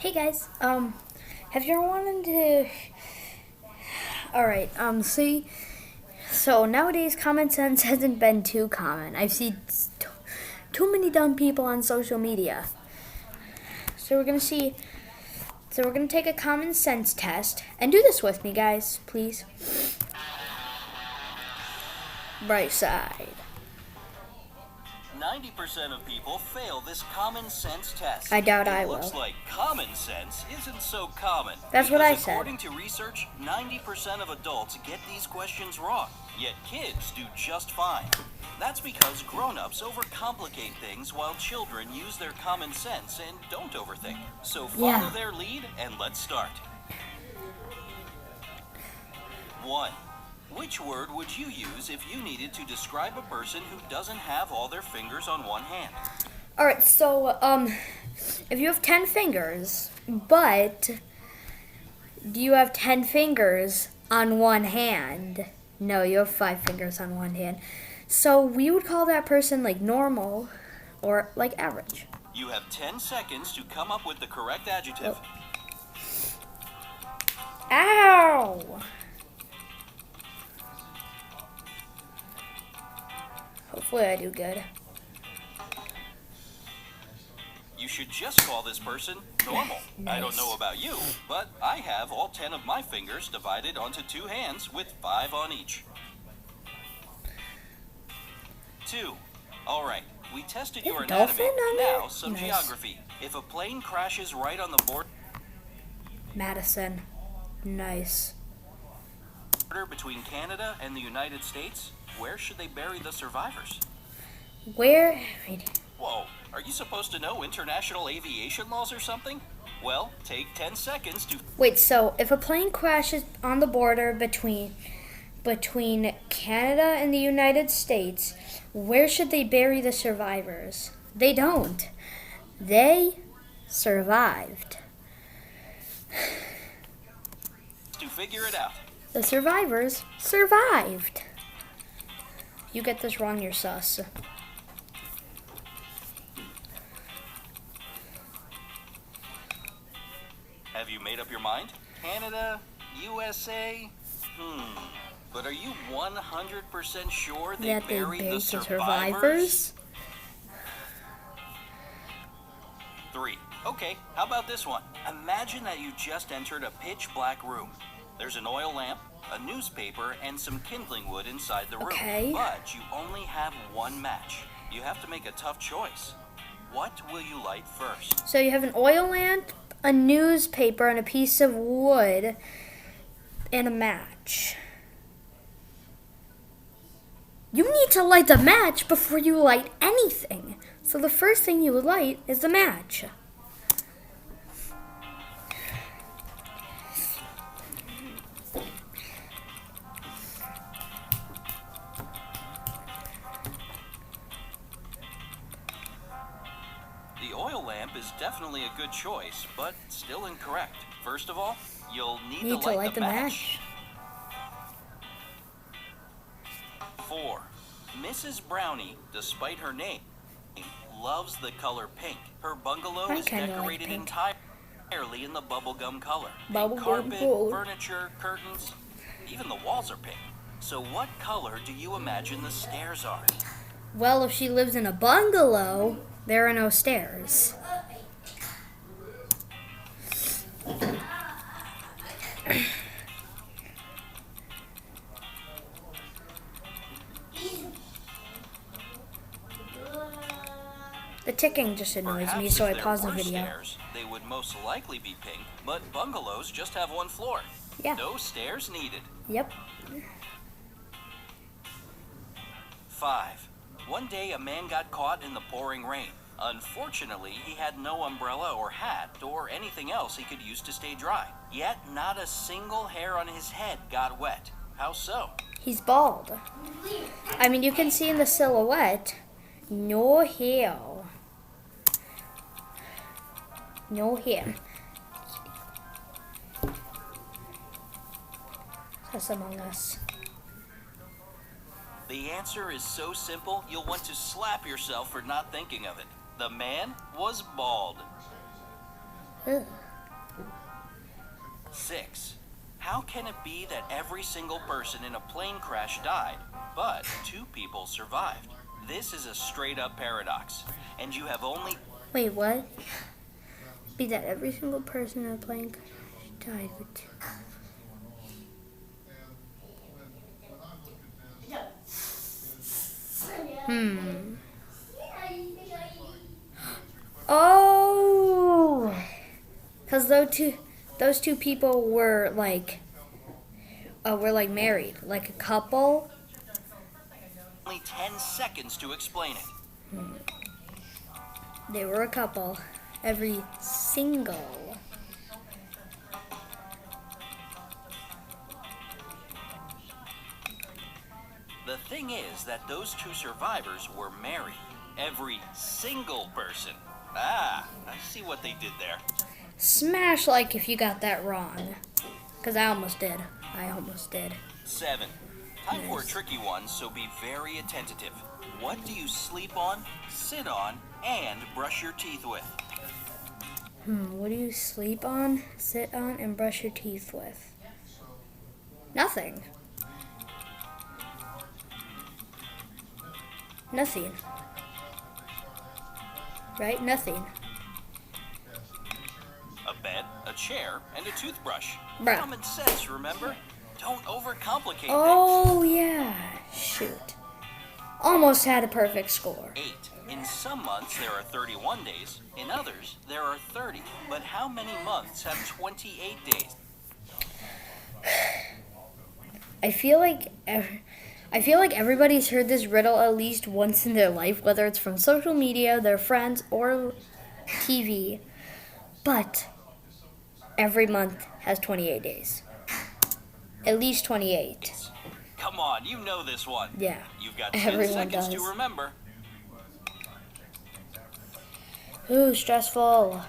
Hey guys, have you ever wanted to? Alright, see, so nowadays common sense hasn't been too common. I've seen too many dumb people on social media. So we're gonna take a common sense test, and do this with me, guys, please. Right side. 90% of people fail this common sense test. I doubt I It will. looks like common sense isn't so common. That's what I Because said. according to research, 90% of adults get these questions wrong, yet kids do just fine. That's because grown-ups overcomplicate things while children use their common sense and don't overthink. So follow their lead and let's start. 1. Which word would you use if you needed to describe a person who doesn't have all their fingers on one hand? Alright, so, if you have 10 fingers, but do you have 10 fingers on one hand? No, you have 5 fingers on one hand. So we would call that person like normal or like average. You have 10 seconds to come up with the correct adjective. Ow! Hopefully I do good. You should just call this person normal. Nice. I don't know about you, but I have all 10 of my fingers divided onto 2 hands with 5 on each. 2. All right, we tested your dolphin anatomy. on there? Now, some Nice. geography. If a plane crashes right on the border Madison. Nice. between Canada and the United States, where should they bury the survivors? Where? Wait. Whoa, are you supposed to know international aviation laws or something? Well, take 10 seconds to... Wait, so if a plane crashes on the border between Canada and the United States, where should they bury the survivors? They don't. They survived. to figure it out. The survivors survived. You get this wrong, you're sus. Have you made up your mind? Canada? USA? But are you 100% sure they That they buried buried the the survivors? survivors? 3. Okay, how about this one? Imagine that you just entered a pitch black room. There's an oil lamp, a newspaper, and some kindling wood inside the room. Okay. But you only have one match. You have to make a tough choice. What will you light first? So you have an oil lamp, a newspaper, and a piece of wood, and a match. You need to light the match before you light anything. So the first thing you would light is the match. The oil lamp is definitely a good choice, but still incorrect. First of all, you'll need to light the match. 4. Mrs. Brownie, despite her name, loves the color pink. Her bungalow I is kinda like decorated pink. entirely in the bubblegum color. Bubblegum Carpet, color. furniture, curtains, even the walls are pink. So what color do you imagine the stairs are? Well, if she lives in a bungalow, there are no stairs. The ticking just annoys me, Perhaps so I if there pause the were video. stairs, they would most likely be pink, but bungalows just have one floor. Yeah. No stairs needed. Yep. 5. One day a man got caught in the pouring rain. Unfortunately, he had no umbrella or hat or anything else he could use to stay dry. Yet not a single hair on his head got wet. How so? He's bald. I mean, you can see in the silhouette, no hair. No hair. That's Among Us. The answer is so simple, you'll want to slap yourself for not thinking of it. The man was bald. Ugh. 6. How can it be that every single person in a plane crash died, but 2 people survived? This is a straight up paradox, and you have only... Wait, what? Be that every single person in a plane died with two. Oh, because those two people were like married, like a couple. only 10 seconds to explain it. They were a couple. Every single. The thing is that those 2 survivors were married. Every single person. Ah, I see what they did there. Smash like if you got that wrong. Because I almost did. 7. Time for a tricky one, so be very attentive. What do you sleep on, sit on, and brush your teeth with? What do you sleep on, sit on, and brush your teeth with? Nothing. Nothing. Right? Nothing. A bed, a chair, and a toothbrush. Bruh. Common sense, remember? Don't overcomplicate things. Oh, yeah. Shoot. Almost had a perfect score. 8. In some months there are 31 days. In others there are 30. But how many months have 28 days? I feel like everybody's heard this riddle at least once in their life, whether it's from social media, their friends, or TV. But every month has 28 days. At least 28. Come on, you know this one. Yeah. You've got 10 Everyone seconds does. to remember. Ooh, stressful.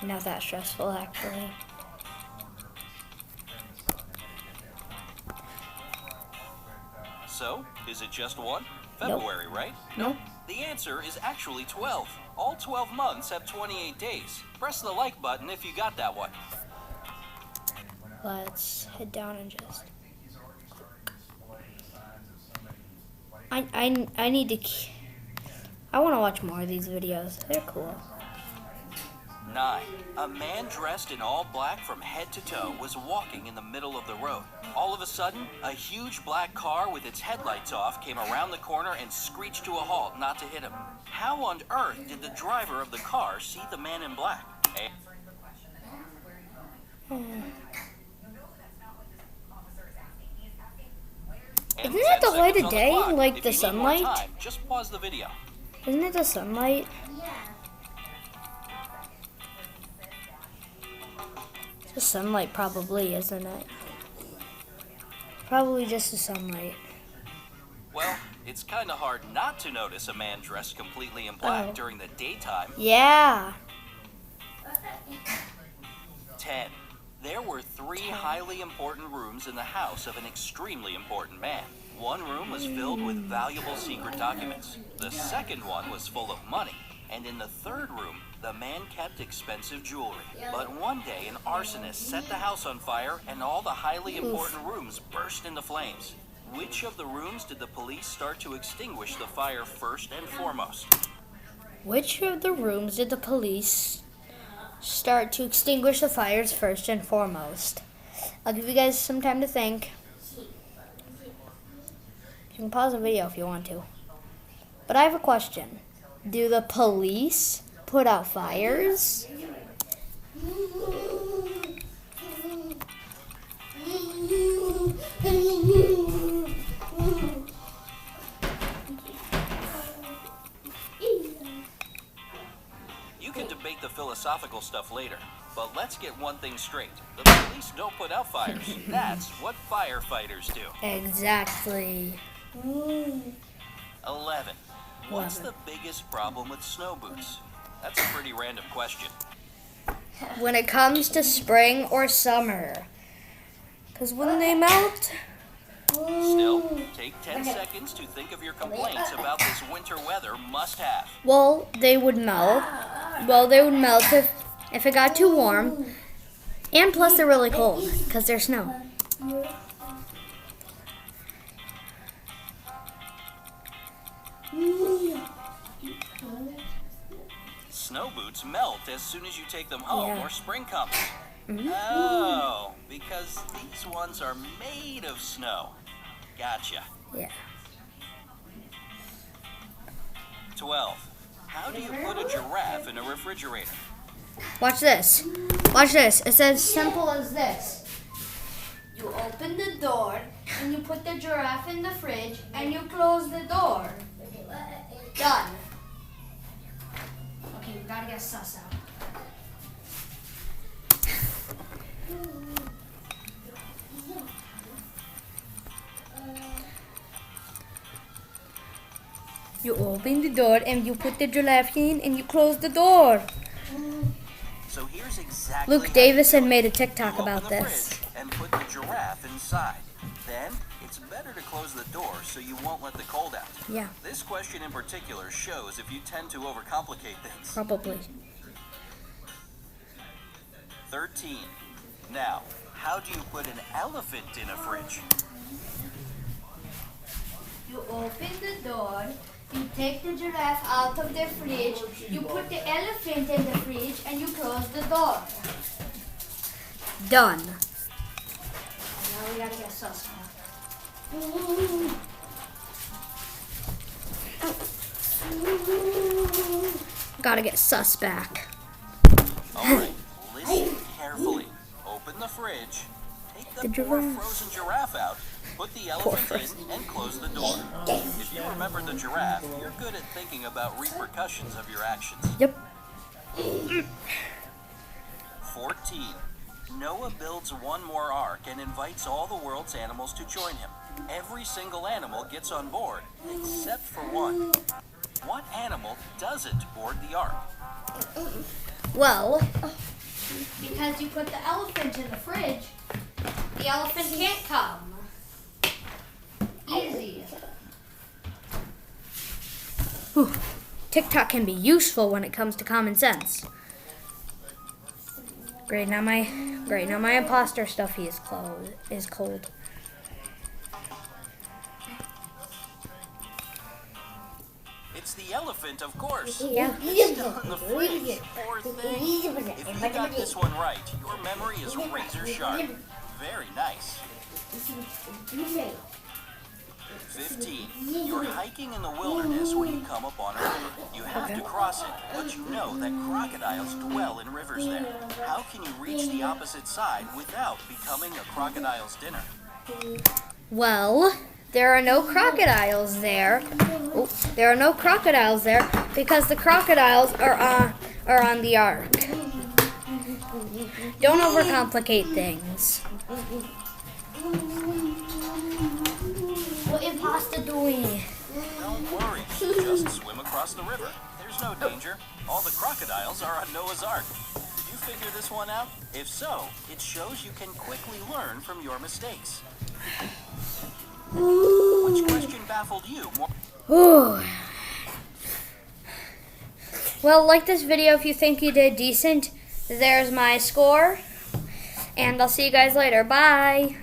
Not that stressful, actually. So, is it just one? February, right? Nope. The answer is actually 12. All 12 months have 28 days. Press the like button if you got that one. Let's head down and just... I need to... I want to watch more of these videos. They're cool. 9. A man dressed in all black from head to toe was walking in the middle of the road. All of a sudden, a huge black car with its headlights off came around the corner and screeched to a halt not to hit him. How on earth did the driver of the car see the man in black? Isn't it the light of Seconds on the day, clock. like If the you need more sunlight? time, just pause the video. Isn't it the sunlight? It's the sunlight, probably, isn't it? Probably just the sunlight. Well, it's kind of hard not to notice a man dressed completely in black Oh. during the daytime. Yeah. 10. There were 3 highly important rooms in the house of an extremely important man. One room was filled with valuable secret documents. The second one was full of money. And in the third room, the man kept expensive jewelry. But one day, an arsonist set the house on fire and all the highly important rooms burst into flames. Which of the rooms did the police start to extinguish the fire first and foremost? Which of the rooms did the police start to extinguish the fires first and foremost? I'll give you guys some time to think. You can pause the video if you want to. But I have a question. Do the police put out fires? You can debate the philosophical stuff later, but let's get one thing straight. The police don't put out fires. That's what firefighters do. Exactly. 11. What's the biggest problem with snow boots? That's a pretty random question. When it comes to spring or summer. Because when they melt... Still, take 10 seconds to think of your complaints about this winter weather must-have. Well, they would melt. Well, they would melt if it got too warm. And plus they're really cold because there's snow. Snow boots melt as soon as you take them home Yeah. or spring comes. Oh, because these ones are made of snow. Gotcha. Yeah. 12. How do you put a giraffe in a refrigerator? Watch this. Watch this. It's as simple as this. You open the door and you put the giraffe in the fridge and you close the door. Done. Okay, we gotta get sus out. You open the door and you put the giraffe in and you close the door. So here's exactly Luke how you Davison do it. made a TikTok You open about the this. fridge and put the giraffe inside. Then it's better to close the door so you won't let the cold out. Yeah, This question in particular shows if you tend to overcomplicate things. probably. 13. Now, how do you put an elephant in a fridge? You open the door, you take the giraffe out of the fridge, you put the elephant in the fridge, and you close the door. Done. Now we gotta get sus. Gotta get sus back. Alright, listen carefully. Open the fridge, take the The poor giraffe. frozen giraffe out, put the elephant in, and close the door. If you remember the giraffe, you're good at thinking about repercussions of your actions. Yep. 14. Noah builds one more ark and invites all the world's animals to join him. Every single animal gets on board, except for one. What animal doesn't board the ark? Well, because you put the elephant in the fridge, the elephant can't come. Easy. Whew. TikTok can be useful when it comes to common sense. Great, now my imposter stuffy is cold. It's the elephant, of course. Yeah. It's still in the fridge. Poor thing. If you got this one right, your memory is razor sharp. Very nice. 15. You're hiking in the wilderness when you come upon a river. You have to cross it, but you know that crocodiles dwell in rivers there. How can you reach the opposite side without becoming a crocodile's dinner? Well, there are no crocodiles there. Oh, there are no crocodiles there because the crocodiles are on the ark. Don't overcomplicate things. What imposter doing? Don't worry, just swim across the river. There's no danger. All the crocodiles are on Noah's Ark. Did you figure this one out? If so, it shows you can quickly learn from your mistakes. Which question baffled you more? Ooh. Well, like this video if you think you did decent. There's my score. And I'll see you guys later. Bye.